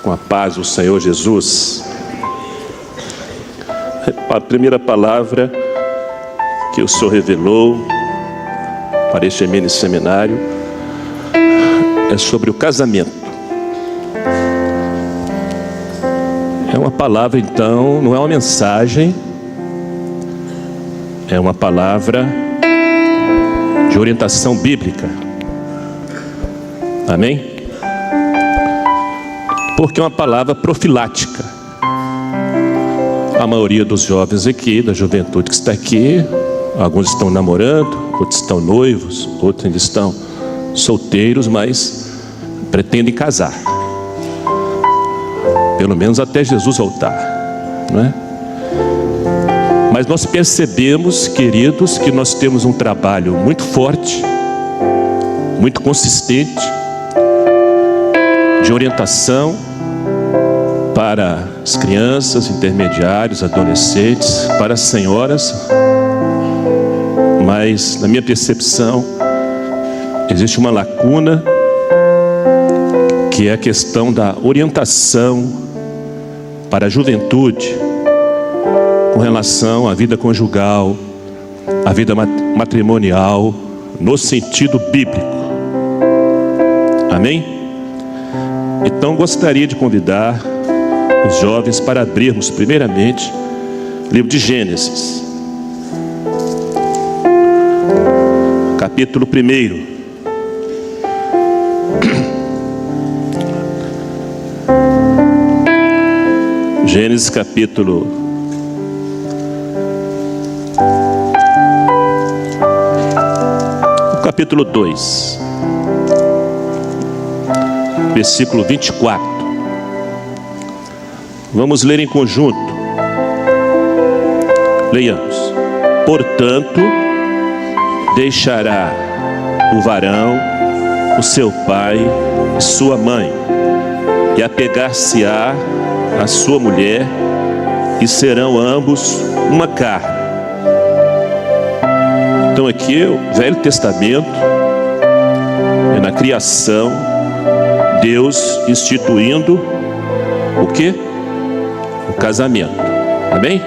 Com a paz do Senhor Jesus. A primeira palavra que o Senhor revelou para este mini seminário é sobre o casamento. É uma palavra, então, não é uma mensagem, é uma palavra de orientação bíblica. Amém? Porque é uma palavra profilática. A maioria dos jovens aqui, da juventude que está aqui, alguns estão namorando, outros estão noivos, outros ainda estão solteiros, mas pretendem casar. Pelo menos até Jesus voltar, não é? Mas nós percebemos, queridos, que nós temos um trabalho muito forte, muito consistente, de orientação para as crianças, intermediários, adolescentes, para as senhoras. Mas, na minha percepção, existe uma lacuna, que é a questão da orientação para a juventude, com relação à vida conjugal, à vida matrimonial, no sentido bíblico. Amém? Então gostaria de convidar os jovens para abrirmos primeiramente o livro de Gênesis, capítulo 1. Gênesis capítulo 2, versículo 24. Vamos ler em conjunto. Leiamos. Portanto, deixará o varão o seu pai e sua mãe, e apegar-se-á a sua mulher, e serão ambos uma carne. Então aqui o Velho Testamento é na criação, Deus instituindo o quê? O casamento. Amém?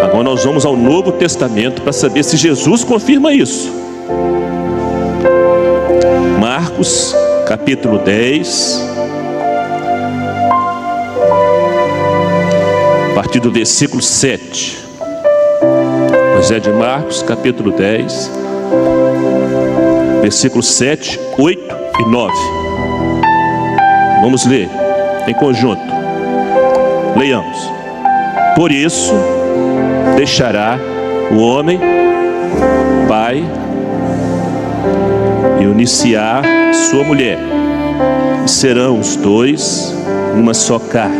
Agora nós vamos ao Novo Testamento para saber se Jesus confirma isso. Marcos capítulo 10, a partir do versículo 7. Evangelho de Marcos capítulo 10, versículos 7, 8 e 9. Vamos ler em conjunto. Leiamos. Por isso deixará o homem pai e unir-se-á sua mulher, e serão os dois uma só carne.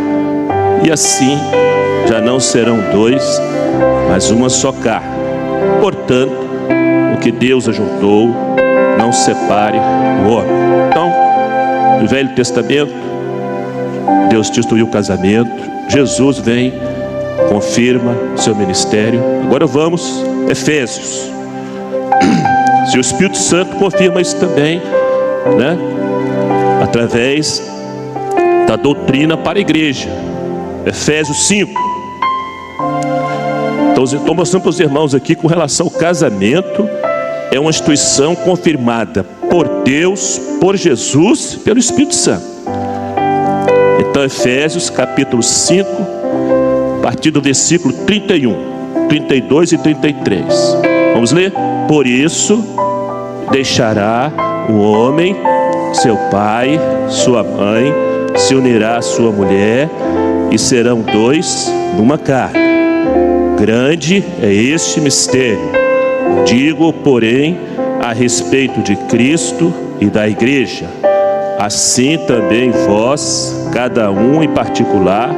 E assim já não serão dois, mas uma só carne. Portanto, o que Deus ajuntou, não separe o homem. Então, no Velho Testamento, Deus instituiu o casamento. Jesus vem, confirma o seu ministério. Agora vamos, Efésios. Se o Espírito Santo confirma isso também, né? Através da doutrina para a igreja. Efésios 5. Então, estou mostrando para os irmãos aqui com relação ao casamento. É uma instituição confirmada por Deus, por Jesus, pelo Espírito Santo. Então, Efésios capítulo 5, a partir do versículo 31, 32 e 33. Vamos ler? Por isso, deixará o homem, seu pai, sua mãe, se unirá à sua mulher, e serão dois numa carne. Grande é este mistério. Digo, porém, a respeito de Cristo e da igreja. Assim também vós, cada um em particular,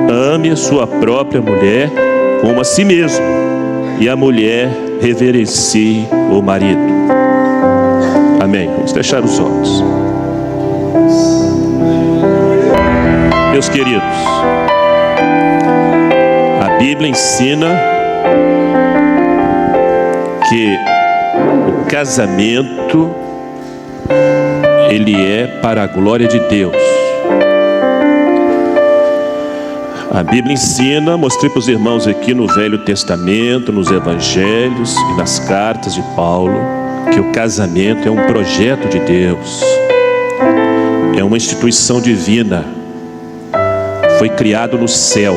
ame a sua própria mulher como a si mesmo, e a mulher reverencie o marido. Amém. Vamos fechar os olhos. Meus queridos, a Bíblia ensina que o casamento ele é para a glória de Deus. A Bíblia ensina, mostrei para os irmãos aqui no Velho Testamento, nos Evangelhos e nas cartas de Paulo, que o casamento é um projeto de Deus, é uma instituição divina, foi criado no céu.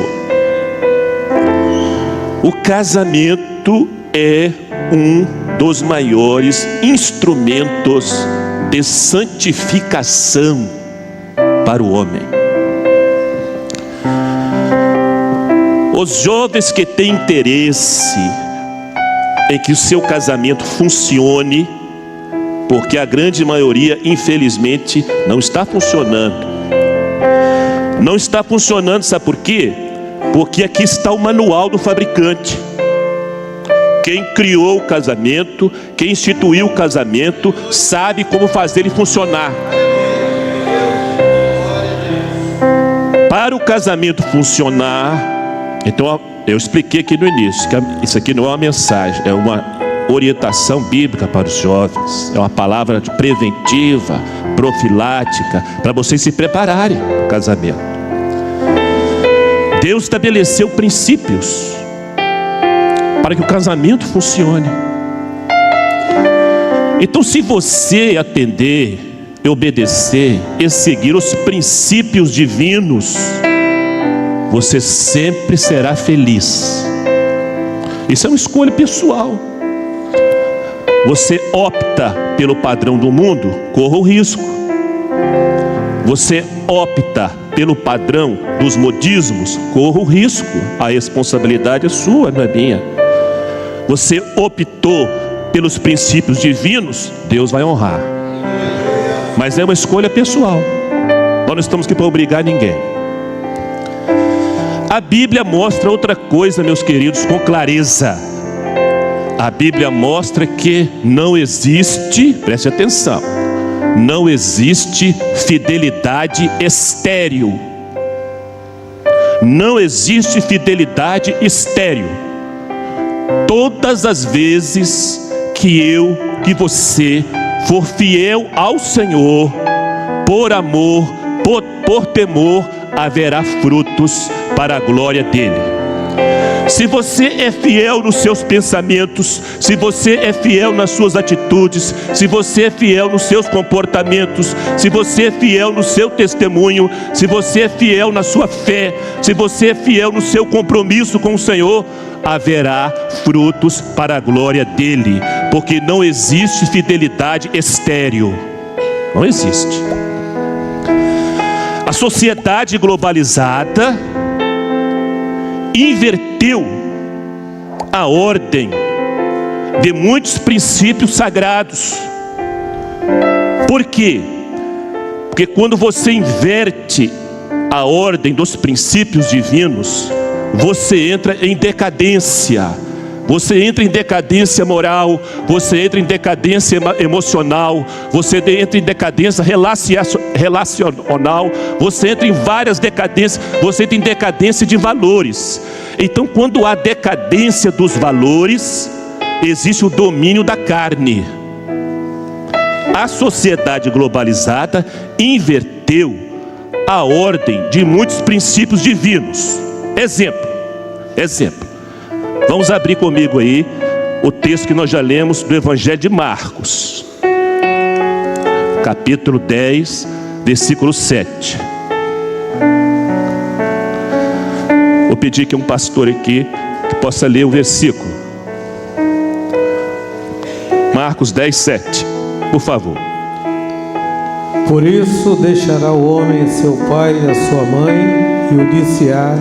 O casamento é um dos maiores instrumentos de santificação para o homem. Os jovens que têm interesse em que o seu casamento funcione, porque a grande maioria, infelizmente, não está funcionando. Não está funcionando, sabe por quê? Porque aqui está o manual do fabricante. Quem criou o casamento, quem instituiu o casamento, sabe como fazer ele funcionar. Para o casamento funcionar, então eu expliquei aqui no início, que isso aqui não é uma mensagem, é uma orientação bíblica para os jovens, é uma palavra preventiva, profilática, para vocês se prepararem para o casamento. Deus estabeleceu princípios para que o casamento funcione. Então, se você atender, obedecer e seguir os princípios divinos, você sempre será feliz. Isso é uma escolha pessoal. Você opta pelo padrão do mundo, corra o risco. Você opta pelo padrão dos modismos, corra o risco. A responsabilidade é sua, não é minha. Você optou pelos princípios divinos, Deus vai honrar. Mas é uma escolha pessoal. Nós não estamos aqui para obrigar ninguém. A Bíblia mostra outra coisa, meus queridos, com clareza. A Bíblia mostra que não existe, preste atenção, não existe fidelidade estéril. Não existe fidelidade estéril. Todas as vezes que você for fiel ao Senhor, por amor, por temor, haverá frutos para a glória dele. Se você é fiel nos seus pensamentos, se você é fiel nas suas atitudes, se você é fiel nos seus comportamentos, se você é fiel no seu testemunho, se você é fiel na sua fé, se você é fiel no seu compromisso com o Senhor, haverá frutos para a glória dele, porque não existe fidelidade estéril. Não existe. A sociedade globalizada inverteu a ordem de muitos princípios sagrados. Por quê? Porque quando você inverte a ordem dos princípios divinos, você entra em decadência. Você entra em decadência moral, você entra em decadência emocional, você entra em decadência relacional, você entra em várias decadências, você entra em decadência de valores. Então, quando há decadência dos valores, existe o domínio da carne. A sociedade globalizada inverteu a ordem de muitos princípios divinos. Exemplo. Vamos abrir comigo aí o texto que nós já lemos do Evangelho de Marcos, capítulo 10, versículo 7. Vou pedir que um pastor aqui que possa ler o versículo. Marcos 10, 7, por favor. Por isso deixará o homem seu pai e a sua mãe, e o dir-se-á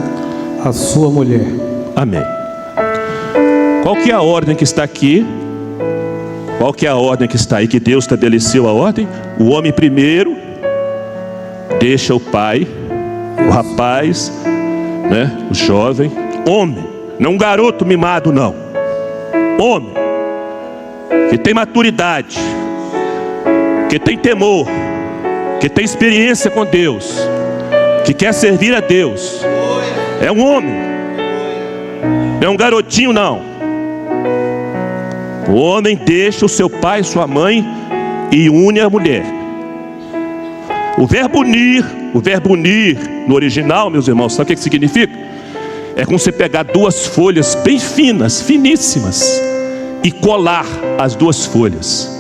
a sua mulher. Amém. Qual que é a ordem que está aqui? Qual que é a ordem que está aí, que Deus estabeleceu a ordem? O homem primeiro deixa o pai, o rapaz, né, o jovem, homem, não um garoto mimado não, homem, que tem maturidade, que tem temor, que tem experiência com Deus, que quer servir a Deus, é um homem, não é um garotinho não. O homem deixa o seu pai e sua mãe e une a mulher. O verbo unir, O verbo unir, no original, meus irmãos, sabe o que significa? É como você pegar duas folhas bem finas, finíssimas, e colar as duas folhas.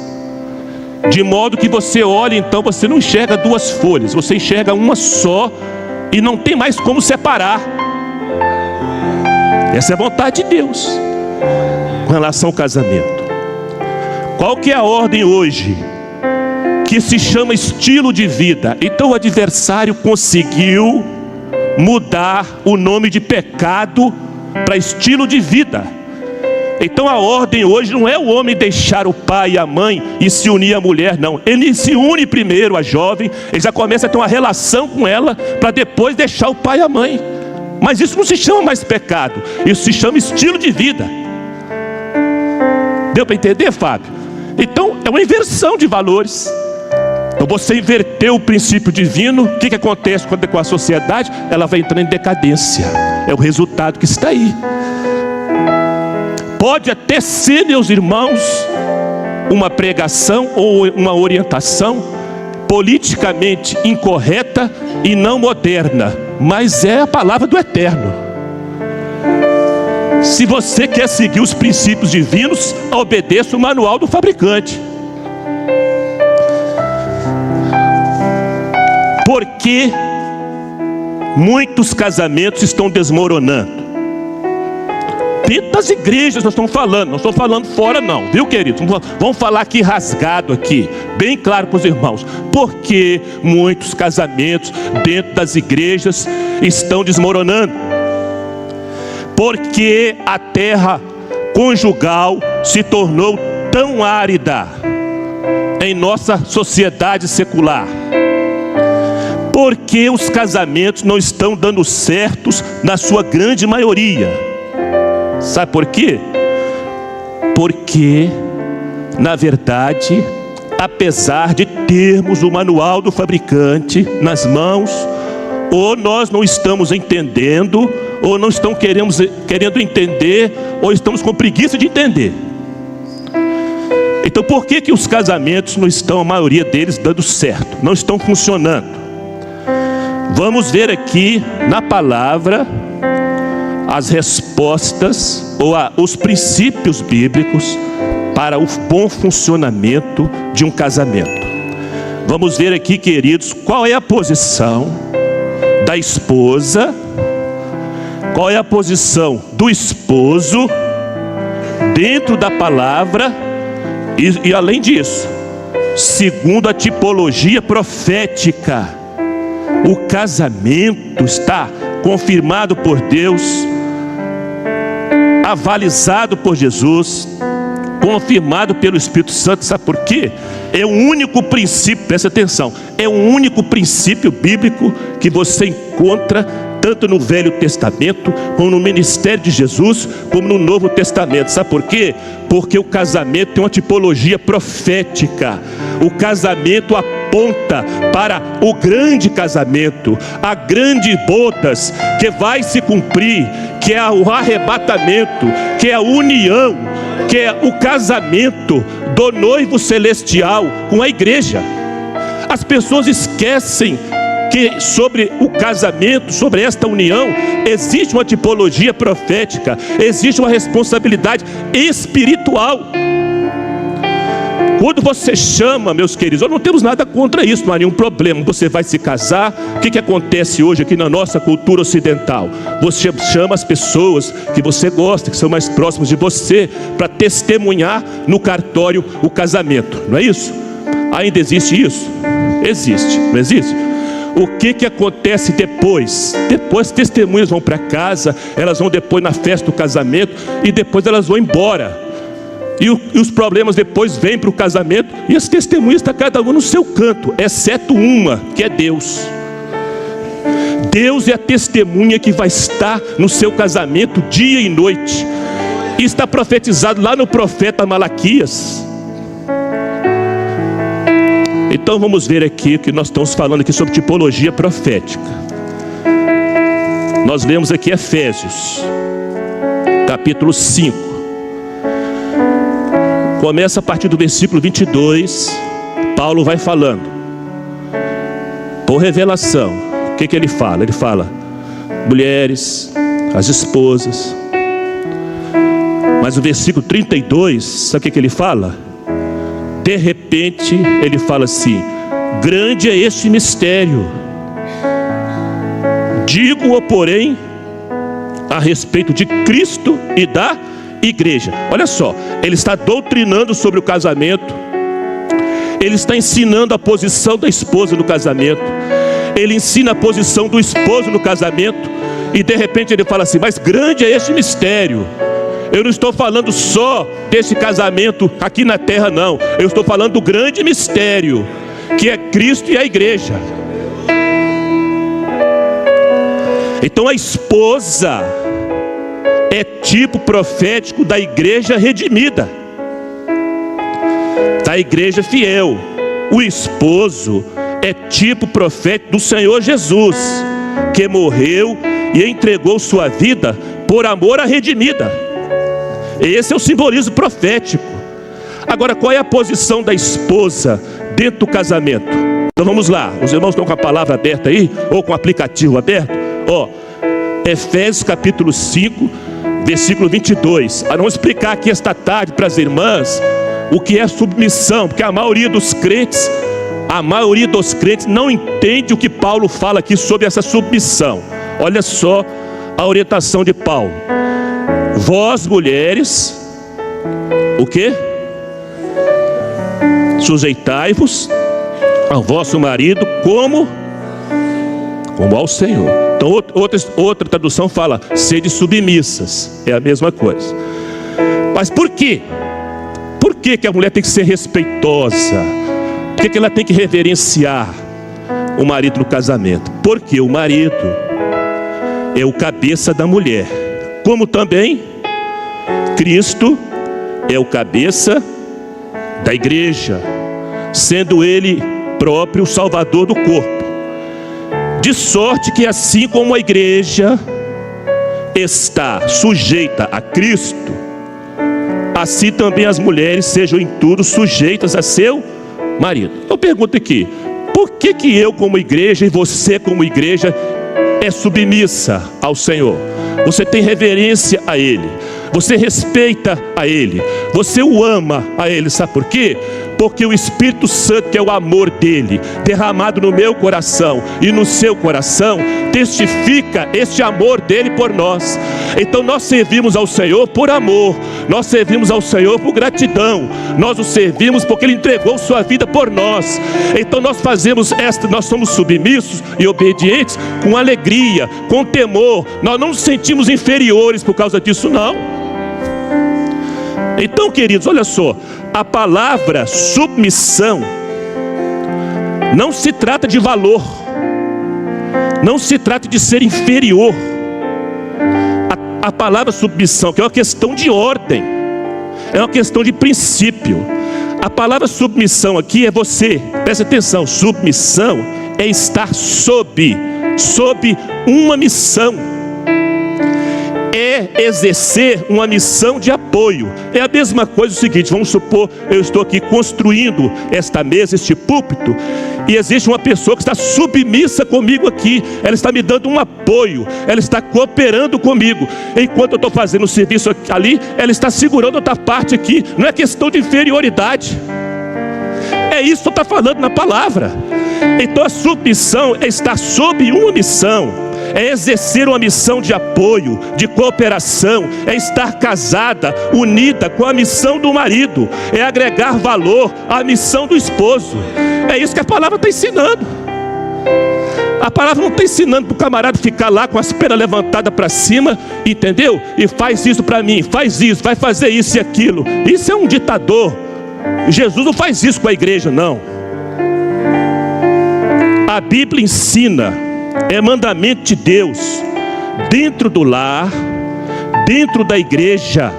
De modo que você olha, então você não enxerga duas folhas, você enxerga uma só e não tem mais como separar. Essa é a vontade de Deus com relação ao casamento. Qual que é a ordem hoje? Que se chama estilo de vida. Então o adversário conseguiu mudar o nome de pecado para estilo de vida. Então a ordem hoje não é o homem deixar o pai e a mãe e se unir à mulher, não. Ele se une primeiro à jovem, ele já começa a ter uma relação com ela para depois deixar o pai e a mãe. Mas isso não se chama mais pecado, isso se chama estilo de vida. Deu para entender, Fábio? Então é uma inversão de valores. Então você inverteu o princípio divino. O que acontece com a sociedade? Ela vai entrando em decadência. É o resultado que está aí. Pode até ser, meus irmãos, uma pregação ou uma orientação politicamente incorreta e não moderna, mas é a palavra do Eterno. Se você quer seguir os princípios divinos, obedeça o manual do fabricante. Porque muitos casamentos estão desmoronando. Dentro das igrejas nós estamos falando, não estou falando fora não, viu, queridos? Vamos falar aqui rasgado aqui, bem claro para os irmãos. Porque muitos casamentos dentro das igrejas estão desmoronando. Porque a terra conjugal se tornou tão árida em nossa sociedade secular. Porque os casamentos não estão dando certos na sua grande maioria. Sabe por quê? Porque, na verdade, apesar de termos o manual do fabricante nas mãos, ou nós não estamos entendendo, ou não estamos querendo entender, ou estamos com preguiça de entender. Então por que os casamentos não estão, a maioria deles, dando certo? Não estão funcionando? Vamos ver aqui na palavra as respostas ou os princípios bíblicos para o bom funcionamento de um casamento. Vamos ver aqui, queridos, qual é a posição da esposa, qual é a posição do esposo dentro da palavra e além disso, segundo a tipologia profética. O casamento está confirmado por Deus, avalizado por Jesus, confirmado pelo Espírito Santo. Sabe por quê? É o único princípio, presta atenção, é o único princípio bíblico que você encontra tanto no Velho Testamento, como no ministério de Jesus, como no Novo Testamento. Sabe por quê? Porque o casamento tem uma tipologia profética. O casamento aponta para o grande casamento, a grande bodas que vai se cumprir, que é o arrebatamento, que é a união, que é o casamento do noivo celestial com a igreja. As pessoas esquecem que sobre o casamento, sobre esta união, existe uma tipologia profética, existe uma responsabilidade espiritual. Quando você chama, meus queridos, nós não temos nada contra isso, não há nenhum problema. Você vai se casar, o que acontece hoje aqui na nossa cultura ocidental? Você chama as pessoas que você gosta, que são mais próximas de você, para testemunhar no cartório o casamento, não é isso? Ainda existe isso? Existe, não existe? O que acontece depois? Depois testemunhas vão para casa, elas vão depois na festa do casamento e depois elas vão embora. E os problemas depois vêm para o casamento e as testemunhas estão cada uma no seu canto, exceto uma, que é Deus. Deus é a testemunha que vai estar no seu casamento dia e noite. E está profetizado lá no profeta Malaquias. Então vamos ver aqui que nós estamos falando aqui sobre tipologia profética. Nós lemos aqui Efésios, capítulo 5. Começa a partir do versículo 22, Paulo vai falando. Por revelação, o que ele fala? Ele fala, mulheres, as esposas. Mas o versículo 32, sabe o que ele fala? De repente ele fala assim, grande é este mistério, digo-o porém a respeito de Cristo e da igreja. Olha só, ele está doutrinando sobre o casamento, ele está ensinando a posição da esposa no casamento, ele ensina a posição do esposo no casamento, e de repente ele fala assim, mas grande é este mistério. Eu não estou falando só desse casamento aqui na terra, não. Eu estou falando do grande mistério, que é Cristo e a igreja. Então a esposa é tipo profético da igreja redimida, da igreja fiel. O esposo é tipo profético do Senhor Jesus, que morreu e entregou sua vida por amor à redimida. Esse é o simbolismo profético. Agora, qual é a posição da esposa dentro do casamento? Então vamos lá, os irmãos estão com a palavra aberta aí, ou com o aplicativo aberto? Efésios capítulo 5, versículo 22. Vamos explicar aqui esta tarde para as irmãs o que é submissão, porque a maioria dos crentes não entende o que Paulo fala aqui sobre essa submissão. Olha só a orientação de Paulo. Vós mulheres, o quê? Sujeitai-vos ao vosso marido como ao Senhor. Então outra tradução fala, sede submissas. É a mesma coisa. Mas por quê? Por que a mulher tem que ser respeitosa? Por que ela tem que reverenciar o marido no casamento? Porque o marido é o cabeça da mulher, como também Cristo é o cabeça da igreja, sendo ele próprio o salvador do corpo. De sorte que assim como a igreja está sujeita a Cristo, assim também as mulheres sejam em tudo sujeitas a seu marido. Eu pergunto aqui, por que eu como igreja e você como igreja é submissa ao Senhor? Você tem reverência a Ele, você respeita a Ele, você o ama a Ele, sabe por quê? Porque o Espírito Santo, que é o amor dele, derramado no meu coração e no seu coração, testifica este amor dele por nós. Então nós servimos ao Senhor por amor, nós servimos ao Senhor por gratidão, nós o servimos porque ele entregou sua vida por nós. Então nós nós somos submissos e obedientes com alegria, com temor. Nós não nos sentimos inferiores por causa disso, não. Então, queridos, olha só, a palavra submissão não se trata de valor, não se trata de ser inferior. A palavra submissão, que é uma questão de ordem, é uma questão de princípio. A palavra submissão aqui é você, presta atenção, submissão é estar sob uma missão, é exercer uma missão de apoio. É a mesma coisa o seguinte, vamos supor, eu estou aqui construindo esta mesa, este púlpito, e existe uma pessoa que está submissa comigo aqui, ela está me dando um apoio, ela está cooperando comigo, enquanto eu estou fazendo o serviço ali, ela está segurando outra parte aqui. Não é questão de inferioridade, é isso que está falando na palavra. Então a submissão é estar sob uma missão, é exercer uma missão de apoio, de cooperação, é estar casada, unida com a missão do marido, é agregar valor à missão do esposo. É isso que a palavra está ensinando. A palavra não está ensinando para o camarada ficar lá com as pernas levantadas para cima, entendeu? E faz isso para mim, faz isso, vai fazer isso e aquilo. Isso é um ditador. Jesus não faz isso com a igreja, não. A Bíblia ensina, é mandamento de Deus, dentro do lar, dentro da igreja,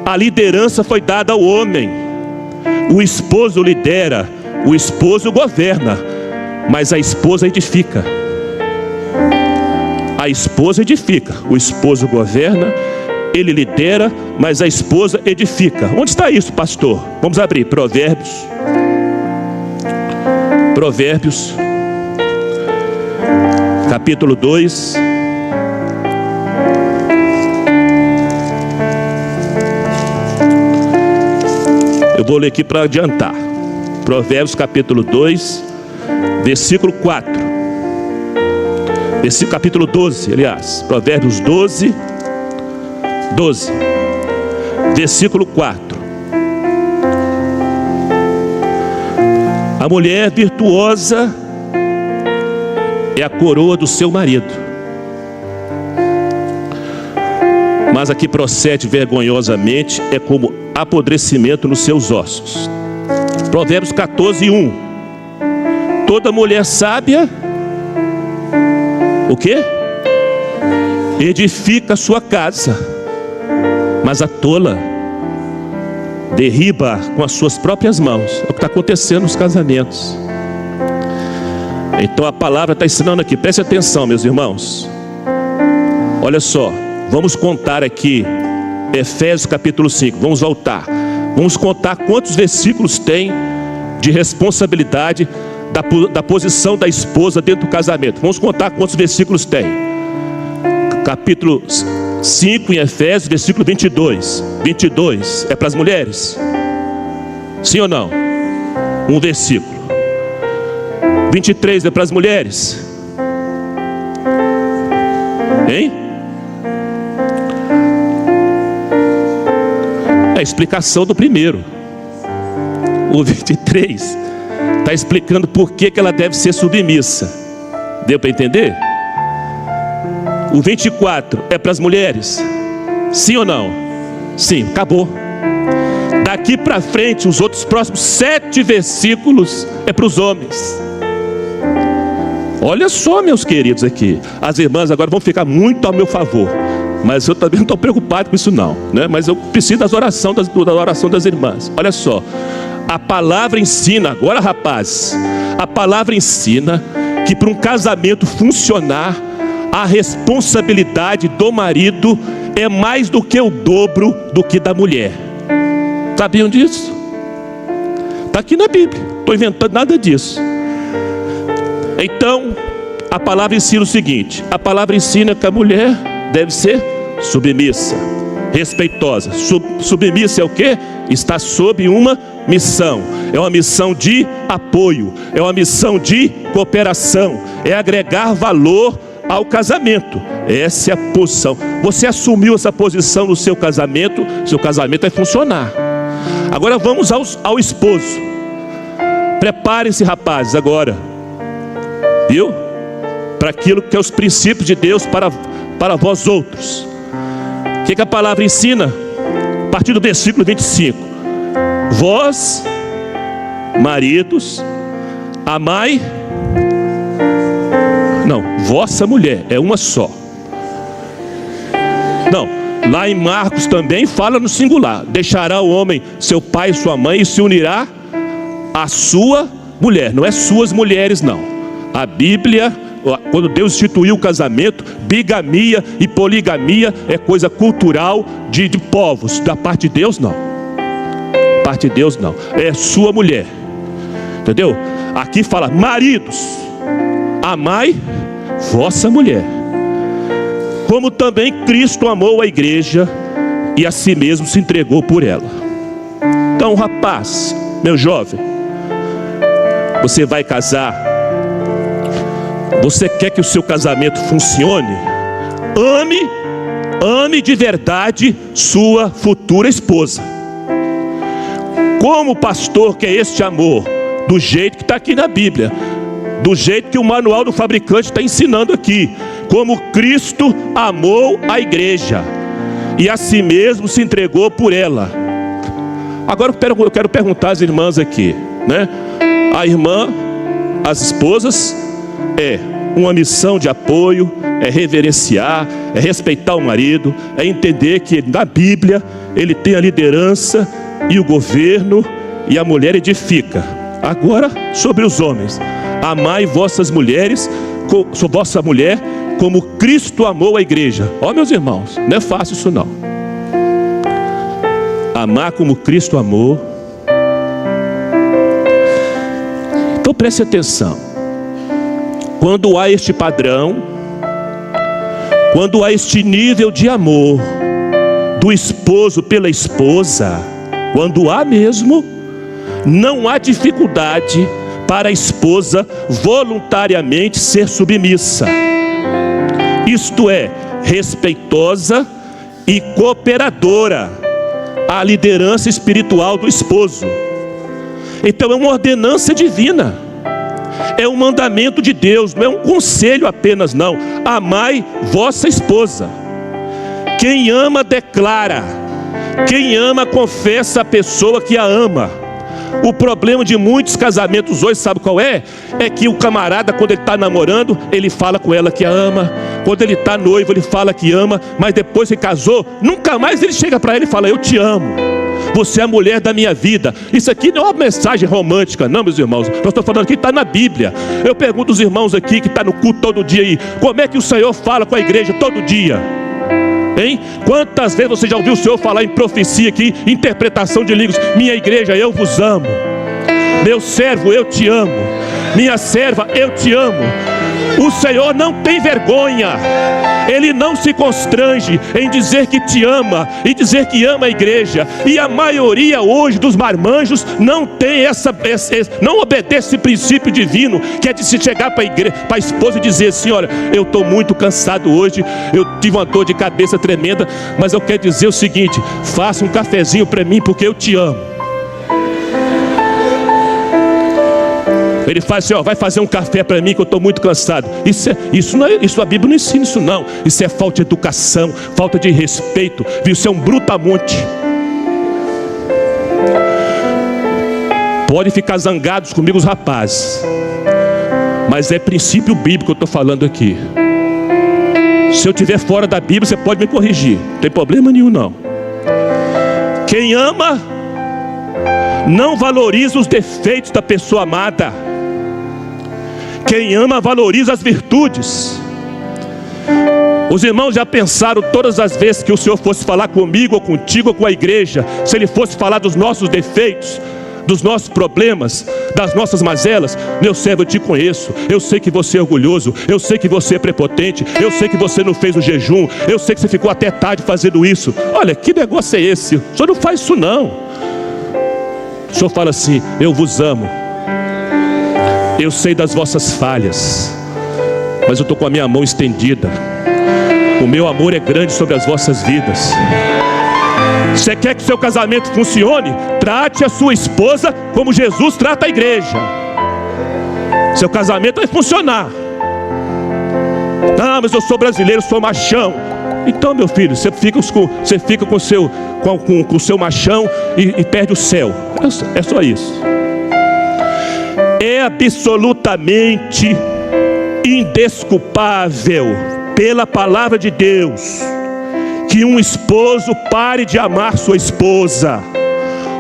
a liderança foi dada ao homem. O esposo lidera, o esposo governa, mas a esposa edifica. A esposa edifica, o esposo governa, ele lidera, mas a esposa edifica. Onde está isso, pastor? Vamos abrir Provérbios. capítulo 2. Eu vou ler aqui para adiantar. Provérbios capítulo 2, versículo 4. Capítulo 12, aliás. Provérbios 12, versículo 4. A mulher virtuosa é a coroa do seu marido, mas a que procede vergonhosamente é como apodrecimento nos seus ossos. Provérbios 14, 1. Toda mulher sábia, o quê? Edifica sua casa, mas a tola derriba com as suas próprias mãos. É o que está acontecendo nos casamentos. Então a palavra está ensinando aqui, preste atenção, meus irmãos. Olha só, vamos contar aqui Efésios capítulo 5, vamos voltar. Vamos contar quantos versículos tem de responsabilidade da posição da esposa dentro do casamento. Vamos contar quantos versículos tem. Capítulo 5 em Efésios, versículo 22. 22 é para as mulheres? Sim ou não? Um versículo. 23 é para as mulheres? Hein? É a explicação do primeiro. O 23 está explicando por que ela deve ser submissa. Deu para entender? O 24 é para as mulheres? Sim ou não? Sim, acabou. Daqui para frente, os outros próximos 7 versículos é para os homens. Olha só, meus queridos aqui. As irmãs agora vão ficar muito ao meu favor, mas eu também não estou preocupado com isso não, né? Mas eu preciso da oração das irmãs. Olha só, a palavra ensina, agora rapazes, a palavra ensina que para um casamento funcionar, a responsabilidade do marido é mais do que o dobro do que da mulher. Sabiam disso? Está aqui na Bíblia, não estou inventando nada disso. Então, a palavra ensina o seguinte: a palavra ensina que a mulher deve ser submissa, respeitosa. Submissa é o quê? Está sob uma missão. É uma missão de apoio, é uma missão de cooperação, é agregar valor ao casamento. Essa é a posição. Você assumiu essa posição no seu casamento vai funcionar. Agora vamos ao esposo. Preparem-se, rapazes, agora, viu? Para aquilo que é os princípios de Deus para vós outros. O que a palavra ensina? A partir do versículo 25. Vós, maridos, amai. Não, vossa mulher, é uma só. Não, lá em Marcos também fala no singular. Deixará o homem seu pai e sua mãe e se unirá à sua mulher. Não é suas mulheres, não. A Bíblia, quando Deus instituiu o casamento, bigamia e poligamia é coisa cultural de povos. Da parte de Deus, não. Da parte de Deus, não. É sua mulher. Entendeu? Aqui fala, maridos, amai vossa mulher, como também Cristo amou a igreja e a si mesmo se entregou por ela. Então, rapaz, meu jovem, você vai casar, você quer que o seu casamento funcione? Ame de verdade sua futura esposa. Como pastor quer este amor? Do jeito que está aqui na Bíblia, do jeito que o manual do fabricante está ensinando aqui. Como Cristo amou a igreja e a si mesmo se entregou por ela. Agora eu quero perguntar às irmãs aqui, né? A irmã, as esposas, é uma missão de apoio, é reverenciar, é respeitar o marido, é entender que na Bíblia ele tem a liderança e o governo, e a mulher edifica. Agora, sobre os homens: amai vossas mulheres, vossa mulher, como Cristo amou a igreja. Ó, meus irmãos, não é fácil isso não. Amar como Cristo amou. Então preste atenção. Quando há este padrão, quando há este nível de amor do esposo pela esposa, quando há mesmo, não há dificuldade para a esposa voluntariamente ser submissa. Isto é, respeitosa e cooperadora à liderança espiritual do esposo. Então é uma ordenança divina, é um mandamento de Deus, não é um conselho apenas não. Amai vossa esposa. Quem ama declara, quem ama confessa a pessoa que a ama. O problema de muitos casamentos hoje, sabe qual é? É que o camarada, quando ele está namorando, ele fala com ela que a ama. Quando ele está noivo, ele fala que ama. Mas depois que casou, nunca mais ele chega para ela e fala: eu te amo, você é a mulher da minha vida. Isso aqui não é uma mensagem romântica, não, meus irmãos. Nós estamos falando aqui, está na Bíblia. Eu pergunto aos irmãos aqui que estão no culto todo dia aí: como é que o Senhor fala com a igreja todo dia? Hein? Quantas vezes você já ouviu o Senhor falar em profecia aqui, interpretação de línguas? Minha igreja, eu vos amo. Meu servo, eu te amo. Minha serva, eu te amo. O Senhor não tem vergonha, Ele não se constrange em dizer que te ama e dizer que ama a igreja. E a maioria hoje dos marmanjos não tem não obedece esse princípio divino, que é de se chegar para a esposa e dizer assim: olha, eu estou muito cansado hoje, eu tive uma dor de cabeça tremenda, mas eu quero dizer o seguinte: faça um cafezinho para mim porque eu te amo. Ele faz assim: ó, vai fazer um café para mim que eu estou muito cansado. Isso a Bíblia não ensina isso não. Isso é falta de educação, falta de respeito, viu? Isso é um brutamonte. Pode ficar zangados comigo os rapazes, mas é princípio bíblico que eu estou falando aqui. Se eu estiver fora da Bíblia, você pode me corrigir, não tem problema nenhum não. Quem ama não valoriza os defeitos da pessoa amada. Quem ama valoriza as virtudes. Os irmãos já pensaram todas as vezes que o Senhor fosse falar comigo ou contigo ou com a igreja, se Ele fosse falar dos nossos defeitos, dos nossos problemas, das nossas mazelas: meu servo, eu te conheço, eu sei que você é orgulhoso, eu sei que você é prepotente, eu sei que você não fez o jejum, eu sei que você ficou até tarde fazendo isso. Olha, que negócio é esse? O Senhor não faz isso não. O Senhor fala assim: eu vos amo, eu sei das vossas falhas, mas eu estou com a minha mão estendida. O meu amor é grande sobre as vossas vidas. Você quer que o seu casamento funcione? Trate a sua esposa como Jesus trata a igreja. Seu casamento vai funcionar. Ah, mas eu sou brasileiro, sou machão. Então, meu filho, você fica com o seu machão e perde o céu. É só isso. É absolutamente indesculpável pela palavra de Deus que um esposo pare de amar sua esposa,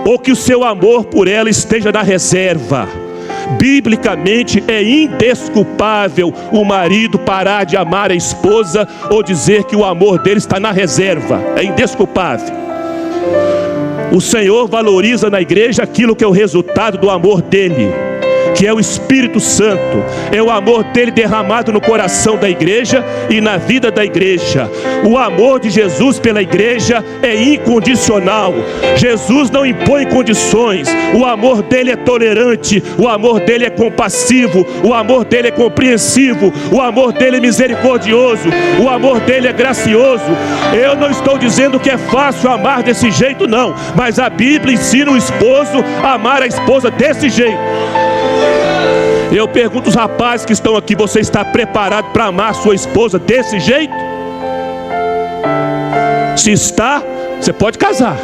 ou que o seu amor por ela esteja na reserva. Biblicamente é indesculpável o marido parar de amar a esposa ou dizer que o amor dele está na reserva. É indesculpável. O Senhor valoriza na igreja aquilo que é o resultado do amor dele, que é o Espírito Santo. É o amor dele derramado no coração da igreja e na vida da igreja. O amor de Jesus pela igreja é incondicional. Jesus não impõe condições. O amor dele é tolerante, o amor dele é compassivo, o amor dele é compreensivo, o amor dele é misericordioso, o amor dele é gracioso. Eu não estou dizendo que é fácil amar desse jeito não, mas a Bíblia ensina o esposo a amar a esposa desse jeito. Eu pergunto aos rapazes que estão aqui: você está preparado para amar a sua esposa desse jeito? Se está, você pode casar.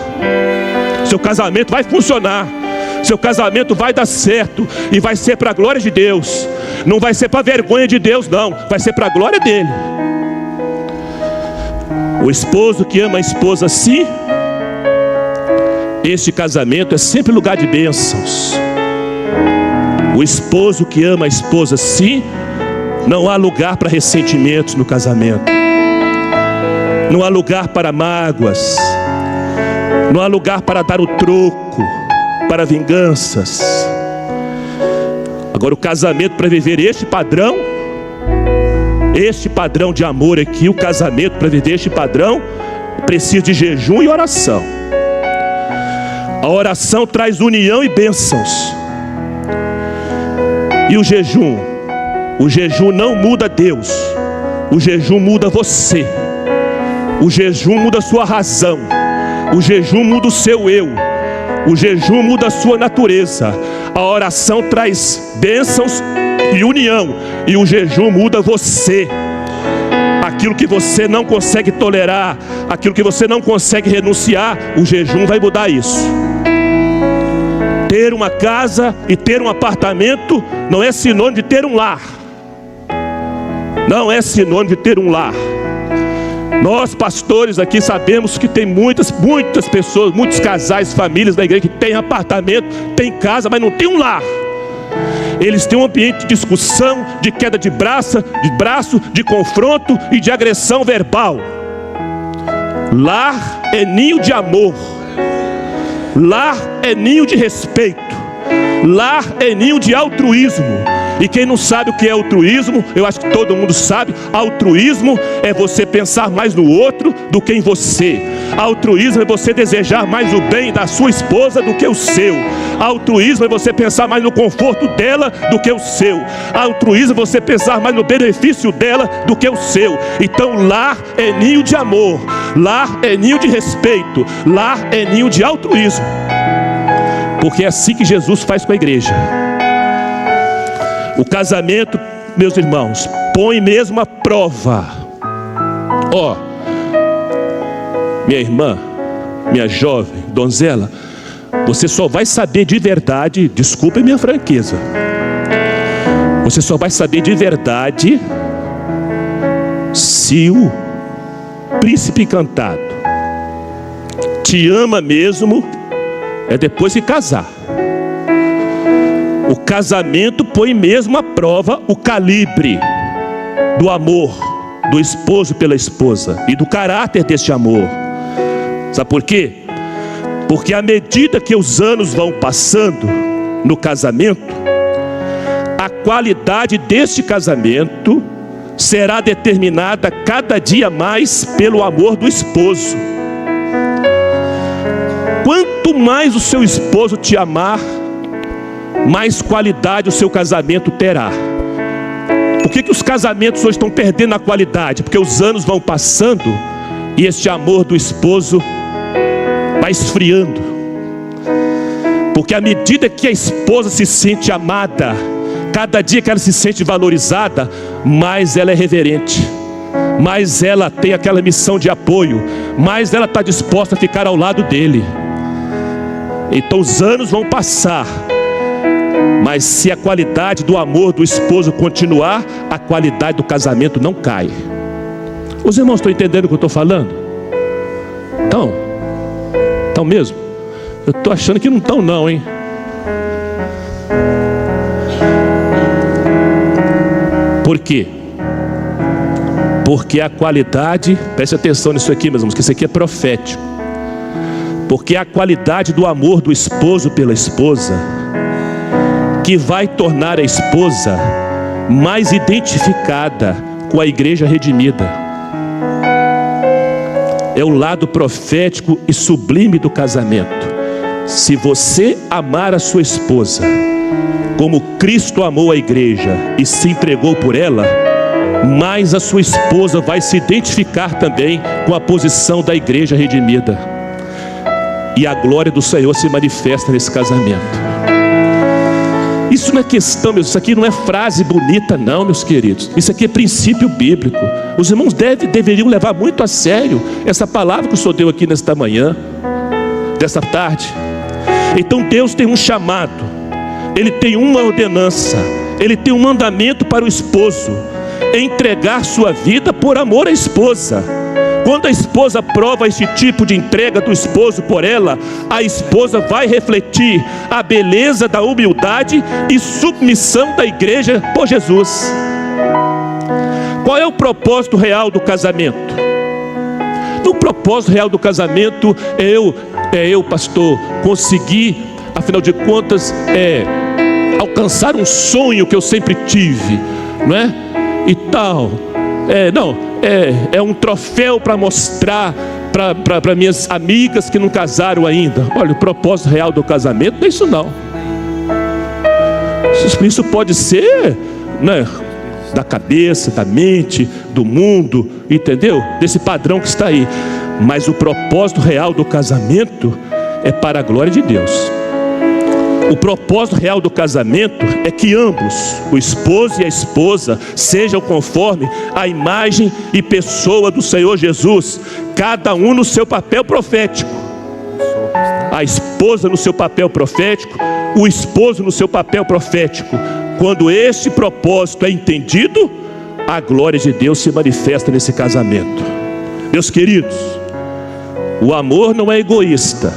Seu casamento vai funcionar. Seu casamento vai dar certo. E vai ser para a glória de Deus. Não vai ser para a vergonha de Deus não. Vai ser para a glória dele. O esposo que ama a esposa assim, este casamento é sempre lugar de bênçãos. O esposo que ama a esposa sim, não há lugar para ressentimentos no casamento. Não há lugar para mágoas. Não há lugar para dar o troco, para vinganças. Agora o casamento, para viver este padrão, este padrão de amor aqui, o casamento, para viver este padrão, precisa de jejum e oração. A oração traz união e bênçãos. E o jejum não muda Deus, o jejum muda você. O jejum muda a sua razão, o jejum muda o seu eu, o jejum muda a sua natureza. A oração traz bênçãos e união, e o jejum muda você. Aquilo que você não consegue tolerar, aquilo que você não consegue renunciar, o jejum vai mudar isso. Ter uma casa e ter um apartamento não é sinônimo de ter um lar. Não é sinônimo de ter um lar. Nós pastores aqui sabemos que tem muitas pessoas, muitos casais, famílias da igreja que tem apartamento, tem casa, mas não tem um lar. Eles têm um ambiente de discussão, de queda de braço, de confronto e de agressão verbal. Lar é ninho de amor. Lar é ninho de respeito. Lar é ninho de altruísmo. E quem não sabe o que é altruísmo, eu acho que todo mundo sabe. Altruísmo é você pensar mais no outro do que em você. Altruísmo é você desejar mais o bem da sua esposa do que o seu. Altruísmo é você pensar mais no conforto dela do que o seu. Altruísmo é você pensar mais no benefício dela do que o seu. Então lar é ninho de amor. Lar é ninho de respeito. Lar é ninho de altruísmo. Porque é assim que Jesus faz com a igreja. O casamento, meus irmãos, põe mesmo a prova. Ó, minha irmã, minha jovem, donzela, você só vai saber de verdade, desculpe minha franqueza, você só vai saber de verdade se o príncipe encantado te ama mesmo, é depois de casar. O casamento põe mesmo à prova o calibre do amor do esposo pela esposa e do caráter deste amor. Sabe por quê? Porque à medida que os anos vão passando no casamento, a qualidade deste casamento será determinada cada dia mais pelo amor do esposo. Quanto mais o seu esposo te amar, mais qualidade o seu casamento terá. Por que os casamentos hoje estão perdendo a qualidade? Porque os anos vão passando e este amor do esposo vai esfriando. Porque à medida que a esposa se sente amada, cada dia que ela se sente valorizada, mais ela é reverente, mais ela tem aquela missão de apoio, mais ela está disposta a ficar ao lado dele. Então os anos vão passar, mas se a qualidade do amor do esposo continuar, a qualidade do casamento não cai. Os irmãos estão entendendo o que eu estou falando? Estão mesmo? Eu estou achando que não estão não, hein? Por quê? Porque a qualidade, preste atenção nisso aqui, meus irmãos, que isso aqui é profético. Porque a qualidade do amor do esposo pela esposa que vai tornar a esposa mais identificada com a igreja redimida. É o lado profético e sublime do casamento. Se você amar a sua esposa como Cristo amou a igreja e se entregou por ela, mais a sua esposa vai se identificar também com a posição da igreja redimida. E a glória do Senhor se manifesta nesse casamento. Isso não é questão, isso aqui não é frase bonita não, meus queridos. Isso aqui é princípio bíblico. Os irmãos deveriam levar muito a sério essa palavra que o Senhor deu aqui nesta manhã, desta tarde. Então Deus tem um chamado, Ele tem uma ordenança, Ele tem um mandamento para o esposo: entregar sua vida por amor à esposa. Quando a esposa prova esse tipo de entrega do esposo por ela, a esposa vai refletir a beleza da humildade e submissão da igreja por Jesus. Qual é o propósito real do casamento? O propósito real do casamento é eu, pastor, conseguir, afinal de contas, alcançar um sonho que eu sempre tive, não é? E tal. é um troféu para mostrar para minhas amigas que não casaram ainda. Olha, o propósito real do casamento não é isso não. Isso pode ser, né, da cabeça, da mente, do mundo, entendeu? Desse padrão que está aí. Mas o propósito real do casamento é para a glória de Deus. O propósito real do casamento é que ambos, o esposo e a esposa, sejam conforme a imagem e pessoa do Senhor Jesus, cada um no seu papel profético. A esposa no seu papel profético, o esposo no seu papel profético. Quando esse propósito é entendido, a glória de Deus se manifesta nesse casamento. Meus queridos, o amor não é egoísta.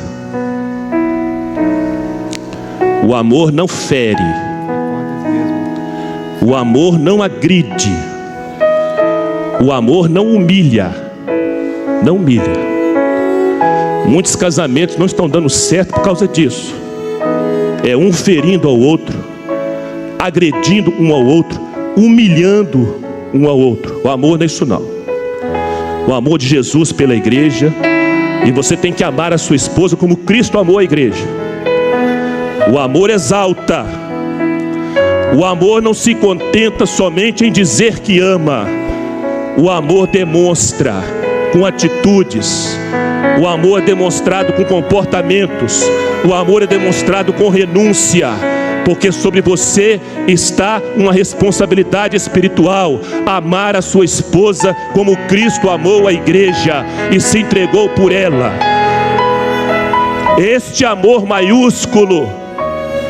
O amor não fere. O amor não agride. O amor não humilha. Não humilha. Muitos casamentos não estão dando certo por causa disso. É um ferindo ao outro, agredindo um ao outro, humilhando um ao outro. O amor não é isso não. O amor de Jesus pela igreja. E você tem que amar a sua esposa como Cristo amou a igreja. O amor exalta. O amor não se contenta somente em dizer que ama. O amor demonstra com atitudes. O amor é demonstrado com comportamentos. O amor é demonstrado com renúncia. Porque sobre você está uma responsabilidade espiritual: amar a sua esposa como Cristo amou a igreja e se entregou por ela. Este amor maiúsculo,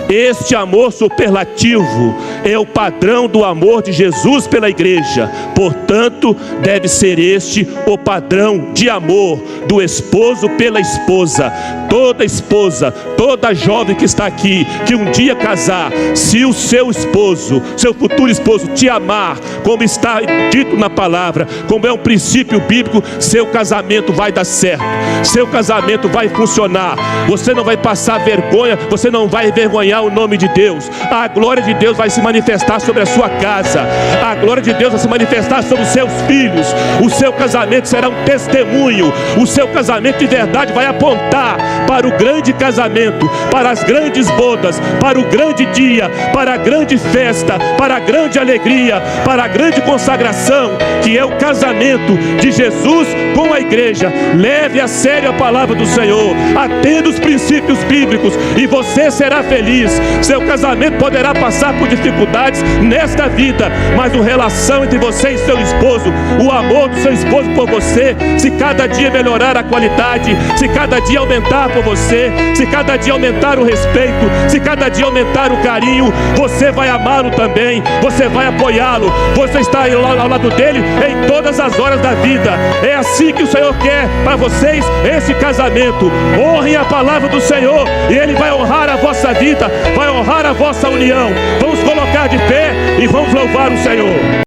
este amor superlativo é o padrão do amor de Jesus pela igreja. Portanto, deve ser este o padrão de amor do esposo pela esposa. Toda esposa, toda jovem que está aqui, que um dia casar, se o seu esposo, seu futuro esposo te amar, como está dito na palavra, como é um princípio bíblico, seu casamento vai dar certo, seu casamento vai funcionar. Você não vai passar vergonha, você não vai envergonhar o nome de Deus. A glória de Deus vai se manifestar sobre a sua casa. A glória de Deus vai se manifestar sobre os seus filhos. O seu casamento será um testemunho. O seu casamento de verdade vai apontar para o grande casamento, para as grandes bodas, para o grande dia, para a grande festa, para a grande alegria, para a grande consagração, que é o casamento de Jesus com a igreja. Leve a sério a palavra do Senhor, atenda os princípios bíblicos e você será feliz. Seu casamento poderá passar por dificuldades nesta vida, mas a relação entre você e seu esposo, o amor do seu esposo por você, se cada dia melhorar a qualidade, se cada dia aumentar por você, se cada dia aumentar o respeito, se cada dia aumentar o carinho, você vai amá-lo também, você vai apoiá-lo, você está ao lado dele em todas as horas da vida. É assim que o Senhor quer para vocês esse casamento. Honrem a palavra do Senhor e Ele vai honrar a vossa vida, vai honrar a vossa união. Vamos colocar de pé e vamos louvar o Senhor.